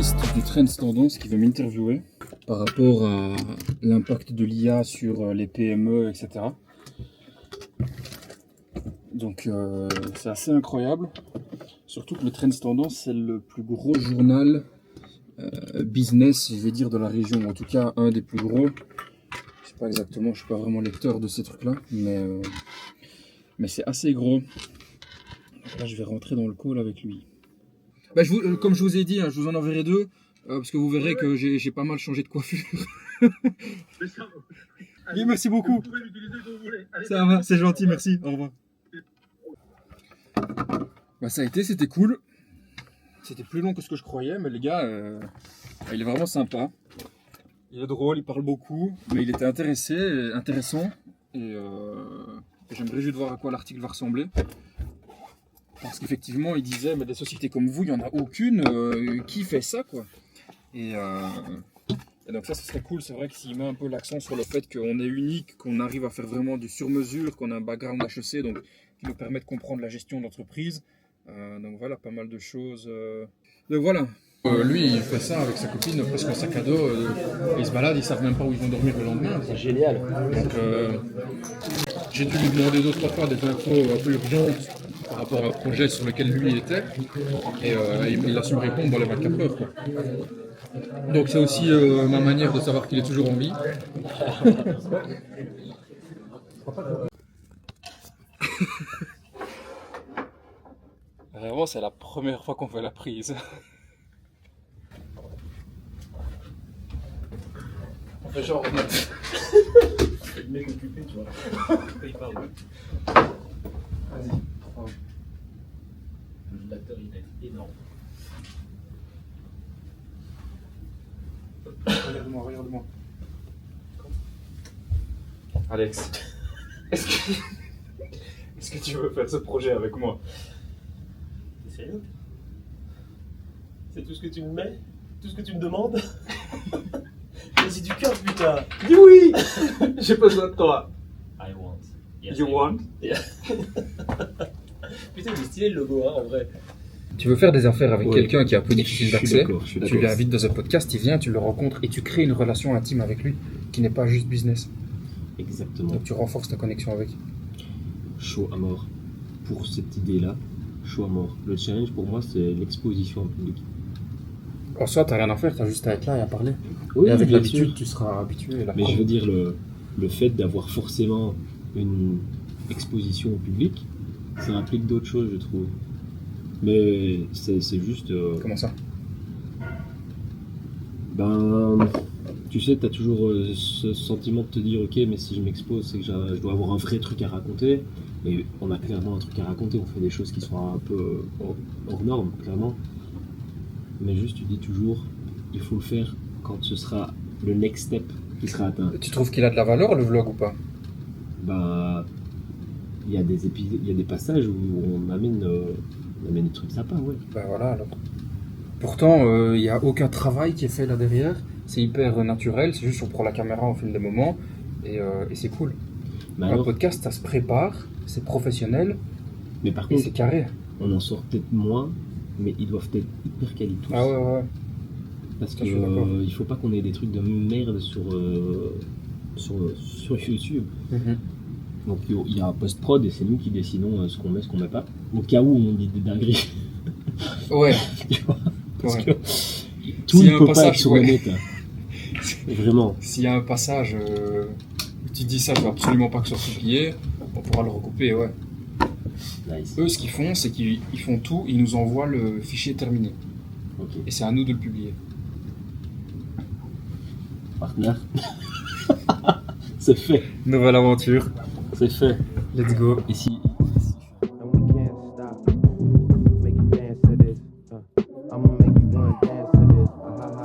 journaliste du Trends Tendance qui veut m'interviewer par rapport à l'impact de l'IA sur les PME, etc. Donc c'est assez incroyable. Surtout que le Trends Tendance, c'est le plus gros journal business, je vais dire, de la région. En tout cas, un des plus gros. Je sais pas exactement, je suis pas vraiment lecteur de ces trucs-là, mais c'est assez gros. Donc là, je vais rentrer dans le call avec lui. Bah, comme je vous ai dit, hein, je vous en enverrai deux, parce que vous verrez que j'ai pas mal changé de coiffure. Oui, merci beaucoup. Ça va, c'est gentil, merci. Au revoir. Bah, ça a été, c'était cool. C'était plus long que ce que je croyais, mais les gars, il est vraiment sympa. Il est drôle, il parle beaucoup, mais il était intéressant. Et j'aimerais juste voir à quoi l'article va ressembler. Parce qu'effectivement, il disait, mais des sociétés comme vous, il n'y en a aucune qui fait ça, quoi. Et donc ça, ce serait cool. C'est vrai que s'il met un peu l'accent sur le fait qu'on est unique, qu'on arrive à faire vraiment du sur-mesure, qu'on a un background HEC, donc qui nous permet de comprendre la gestion d'entreprise. Donc voilà, pas mal de choses. Donc voilà. Lui, il fait ça avec sa copine, presque un sac à dos. Ils se baladent, ils savent même pas où ils vont dormir le lendemain. C'est génial. Donc j'ai dû lui demander deux, trois fois des infos un peu urgentes par rapport à un projet sur lequel lui était. Et il a su me répondre dans les 24 heures, quoi. Donc c'est aussi ma manière de savoir qu'il est toujours en vie. Vraiment, c'est la première fois qu'on fait la prise. On fait genre... Le mec occupé, tu vois. Il parle. Vas-y. L'acteur, il est énorme. Regarde-moi. Alex, est-ce que tu veux faire ce projet avec moi? T'es sérieux? C'est tout ce que tu me mets? Tout ce que tu me demandes? Vas-y du cœur, putain! Dis oui. J'ai besoin de toi. I want. Yes, You I want? Yeah. Putain, il est stylé le logo, hein, en vrai. Tu veux faire des affaires avec quelqu'un qui est un peu difficile d'accès, je suis tu l'invites dans un podcast, il vient, tu le rencontres et tu crées une relation intime avec lui qui n'est pas juste business. Exactement. Donc tu renforces ta connexion avec. Chaud à mort. Pour cette idée-là, chaud à mort. Le challenge pour moi, c'est l'exposition en public. En soi, t'as rien à faire, t'as juste à être là et à parler. Oui, et avec bien l'habitude, sûr. tu seras habitué. Mais je veux dire, le fait d'avoir forcément une exposition au public, ça implique d'autres choses, je trouve. Mais c'est juste... Comment ça? Ben, tu sais, t'as toujours ce sentiment de te dire, ok, mais si je m'expose, c'est que je dois avoir un vrai truc à raconter. Et on a clairement un truc à raconter, on fait des choses qui sont un peu hors normes, clairement. Mais juste, tu dis toujours, il faut le faire quand ce sera le next step qui sera atteint. Tu trouves qu'il a de la valeur, le vlog, ou pas? Ben, il y a des épisodes, il y a des passages où on amène des trucs sympas, ouais. Ben voilà, alors. Pourtant, il n'y a aucun travail qui est fait là derrière. C'est hyper naturel, c'est juste on prend la caméra, on filme des moments, et c'est cool. Mais Un alors, podcast, ça se prépare, c'est professionnel, mais par et contre, c'est carré. on en sort peut-être moins, mais ils doivent être hyper quali tous. Ah ouais. Parce Ça, que je suis d'accord. il faut pas qu'on ait des trucs de merde sur YouTube. Mhm. Donc il y a un post-prod et c'est nous qui décidons ce qu'on met, ce qu'on met pas. Au cas où on dit des dingueries. Ouais. Tu vois, parce Ouais. que tout S'il y a ne un peut pas passage, être sur ouais. le net. Hein. Vraiment. S'il y a un passage où tu dis ça, je veux absolument pas que ce soit publié, on pourra le recouper, ouais. Nice. Eux, ce qu'ils font, c'est qu'ils font tout, ils nous envoient le fichier terminé. Ok. Et c'est à nous de le publier. Partenaire. C'est fait. Nouvelle aventure. C'est fait. Let's go. Ici. And we can't stop. Make you dance to this. I'ma make you wanna dance to this. Ha ha ha ha.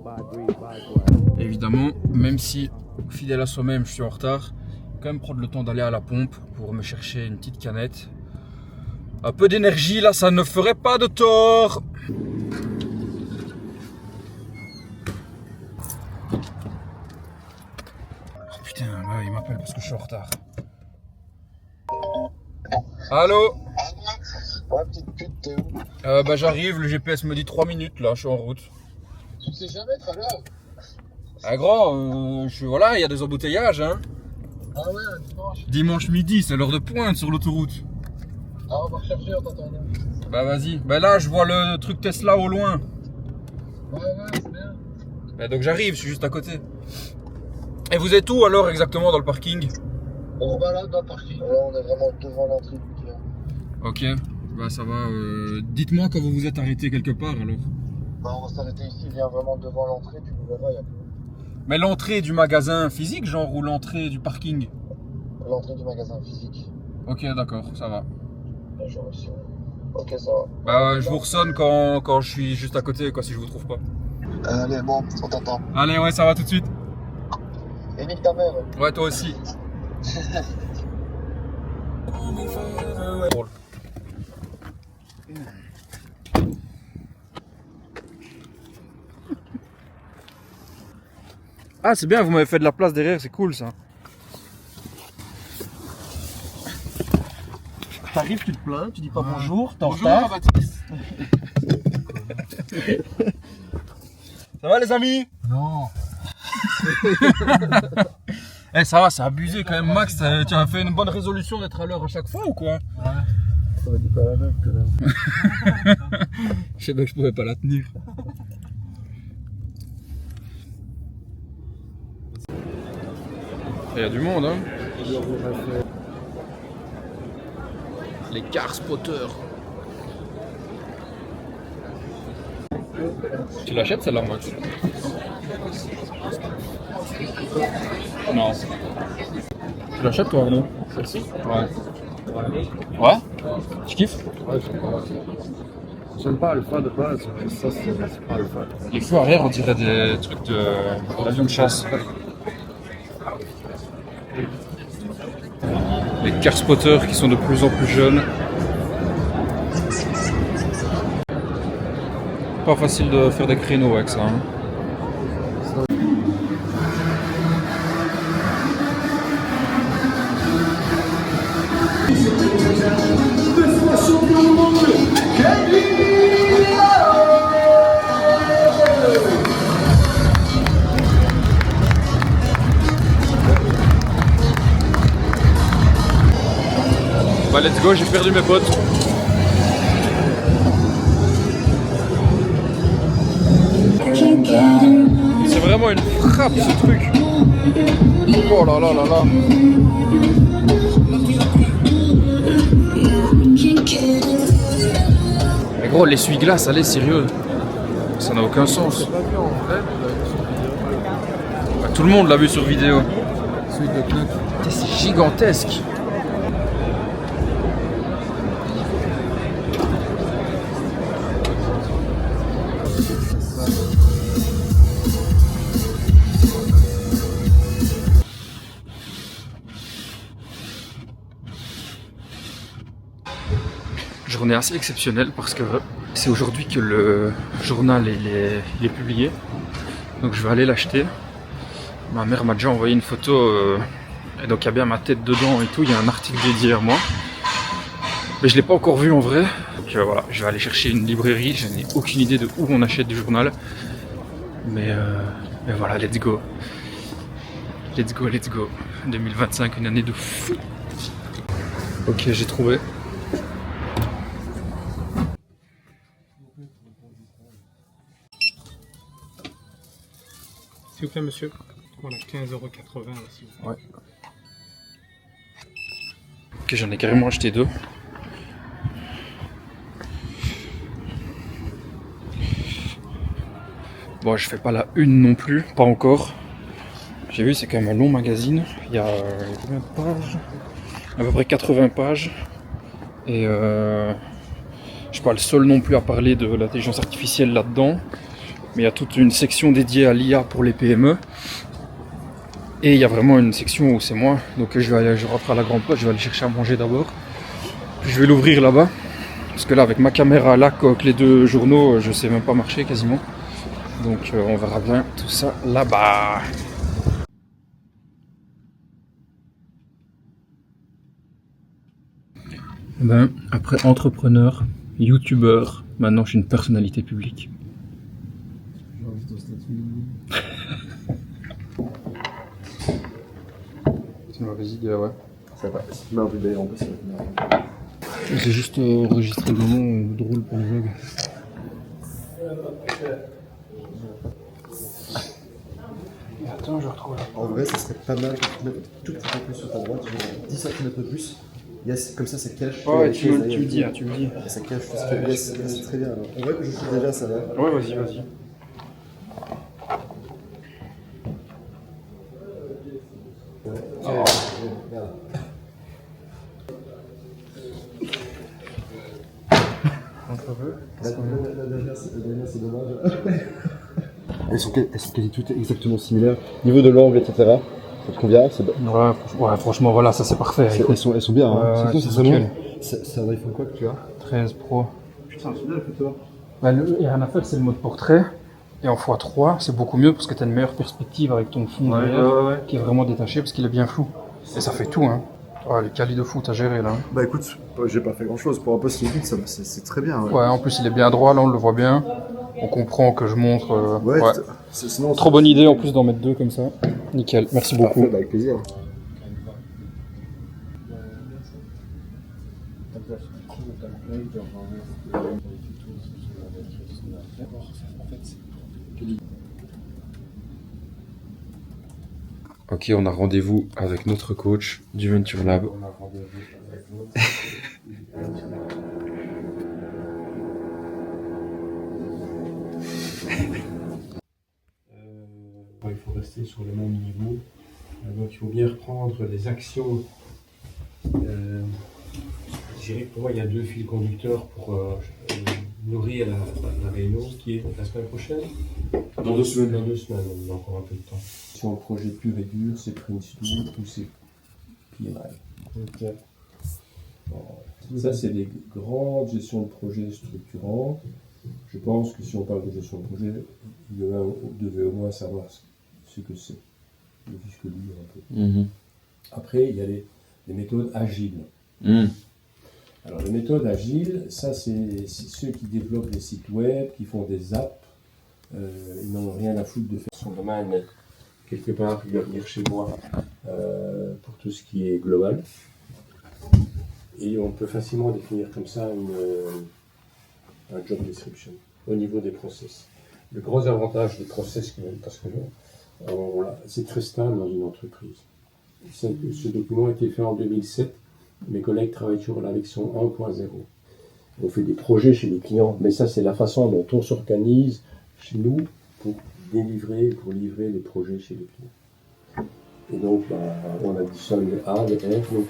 Bye, breathe, bye, boy. Évidemment, même si fidèle à soi-même, je suis en retard, quand même prendre le temps d'aller à la pompe pour me chercher une petite canette. Un peu d'énergie là, ça ne ferait pas de tort. Oh putain, là, il m'appelle parce que je suis en retard. Allô? Ouais, petite pute, t'es où? Bah j'arrive, le GPS me dit 3 minutes là, je suis en route. Tu ne sais jamais très à l'heure. Ah grand, voilà, il y a des embouteillages hein. Ah ouais, dimanche. Dimanche midi, c'est l'heure de pointe sur l'autoroute. Ah, on va rechercher en t'attendant. Bah vas-y, bah là je vois le truc Tesla au loin. Ouais, c'est bien. Bah donc j'arrive, je suis juste à côté. Et vous êtes où alors exactement dans le parking? On va là dans le parking. Là, on est vraiment devant l'entrée du Ikea. Ok, bah ça va. Dites-moi quand vous vous êtes arrêté quelque part alors. Bah, on va s'arrêter ici, viens vraiment devant l'entrée, tu nous verras, il y a Mais l'entrée du magasin physique genre ou l'entrée du parking? l'entrée du magasin physique. Ok d'accord, ça va. Là, j'aurais reçu. Ok, ça va. Bah je vous ressonne quand je suis juste à côté quoi si je vous trouve pas. Allez, bon, on t'attend. Allez ouais ça va tout de suite. Et nique ta mère. Ouais toi aussi. Ah c'est bien, vous m'avez fait de la place derrière, c'est cool ça. T'arrives, tu te plains, tu dis pas bonjour, t'es en Bonjour retard. Baptiste. Ça va les amis? Non. Eh ça va, c'est abusé quand même Max, tu as fait une bonne résolution d'être à l'heure à chaque fois ou quoi? Ça va dire pas la même que là. Je sais pas que je pouvais pas la tenir. Il y a du monde hein. Les car spotters. Tu l'achètes celle-là Max? Non. Tu l'achètes toi non? Celle-ci? Ouais. Ouais? Tu kiffes? Ouais, j'aime pas Alpha de base, mais ça c'est pas Alpha. Les feux arrière on dirait des trucs d'avion de chasse. Les car spotters qui sont de plus en plus jeunes. Pas facile de faire des créneaux avec ça. Hein. Bah let's go, j'ai perdu mes potes. C'est vraiment une frappe ce truc. Oh là là là là. Mais gros, l'essuie-glace, allez, sérieux. Ça n'a aucun sens. Bah, tout le monde l'a vu sur vidéo. C'est gigantesque. Journée assez exceptionnelle parce que c'est aujourd'hui que le journal il est publié. Donc je vais aller l'acheter. Ma mère m'a déjà envoyé une photo et donc il y a bien ma tête dedans et tout. Il y a un article dédié à moi. Mais je ne l'ai pas encore vu en vrai. Donc voilà, je vais aller chercher une librairie. Je n'ai aucune idée de où on achète du journal. Mais voilà, let's go. Let's go, let's go. 2025, une année de fou. Ok, j'ai trouvé. S'il vous plaît, monsieur. Voilà, 15,80 € ici. Ouais. Ok, j'en ai carrément acheté 2. Bon, je fais pas la une non plus, pas encore. J'ai vu, c'est quand même un long magazine. Il y a combien de pages? À peu près 80 pages. Et je suis pas le seul non plus à parler de l'intelligence artificielle là-dedans. Mais il y a toute une section dédiée à l'IA pour les PME. Et il y a vraiment une section où c'est moi. Donc je rentre à la grande poste, je vais aller chercher à manger d'abord. Puis je vais l'ouvrir là-bas. Parce que là, avec ma caméra là, avec les 2 journaux, je sais même pas marcher quasiment. Donc on verra bien tout ça là-bas. Ben, après entrepreneur, youtubeur, maintenant je suis une personnalité publique. J'ai envie ton statut. Vas-y, ouais. Ça va. Si tu m'as envie d'ailleurs en plus, ça va être bien. J'ai juste enregistré le moment drôle pour le vlog. Attends, je retrouve là. En vrai, ça serait pas mal que tu te mettes tout petit peu plus sur ta droite, genre 10 cm de plus. Yes, comme ça cache. Ouais, les tu me choses, le dis, tu me dis. et ça cache tout ce que. Yes, c'est très bien. Alors. En vrai, je suis déjà, ça va. Ouais, vas-y. Merde. La dernière, c'est dommage. Elles sont quasi toutes exactement similaires. Niveau de l'angle, etc. Ça te convient? Ouais, franchement, voilà, ça c'est parfait. Elles sont bien. Hein. Ouais, C'est c'est vraiment. nickel. C'est un iPhone quoi que tu as? 13 Pro. Putain, c'est bien la photo. Bah, il n'y a rien à faire, c'est le mode portrait. Et en x3, c'est beaucoup mieux parce que tu as une meilleure perspective avec ton fond derrière, qui est vraiment détaché parce qu'il est bien flou. Et ça fait tout, hein. Oh, les quali de foot à gérer là. Bah écoute, j'ai pas fait grand chose. Pour un post LinkedIn, c'est très bien. Ouais, en plus il est bien droit, là on le voit bien. On comprend que je montre. Ouais, ouais. Sinon, Trop bonne idée en plus d'en mettre deux comme ça. Nickel, merci beaucoup. Parfait, bah, avec plaisir. Ok, on a rendez-vous avec notre coach du Venture Lab. Il faut rester sur le même niveau. Donc il faut bien reprendre les actions. Je dirais que pour moi, il y a deux fils conducteurs pour nourrir la réunion qui est la semaine prochaine. Dans 2 semaines. Dans 2 semaines, on a encore un peu de temps. Sur un projet pur et dur, c'est Prince 2 ou c'est PMI. Ok. Ça, c'est des grandes gestions de projets structurantes. Je pense que si on parle de gestion de projet, vous devez au moins savoir ce que c'est. Le fisc lire un peu. Après, il y a les méthodes agiles. Alors, les méthodes agiles, ça, c'est ceux qui développent des sites web, qui font des apps. Ils n'en ont rien à foutre de faire son domaine, mais quelque part, il va venir chez moi pour tout ce qui est global. Et on peut facilement définir comme ça un job description au niveau des process. Le gros avantage des process, parce que c'est très stable dans une entreprise. Ce document a été fait en 2007. Mes collègues travaillent toujours à la version 1.0. On fait des projets chez les clients, mais ça c'est la façon dont on s'organise chez nous pour livrer les projets chez les clients. Et donc on additionne le A, le R, donc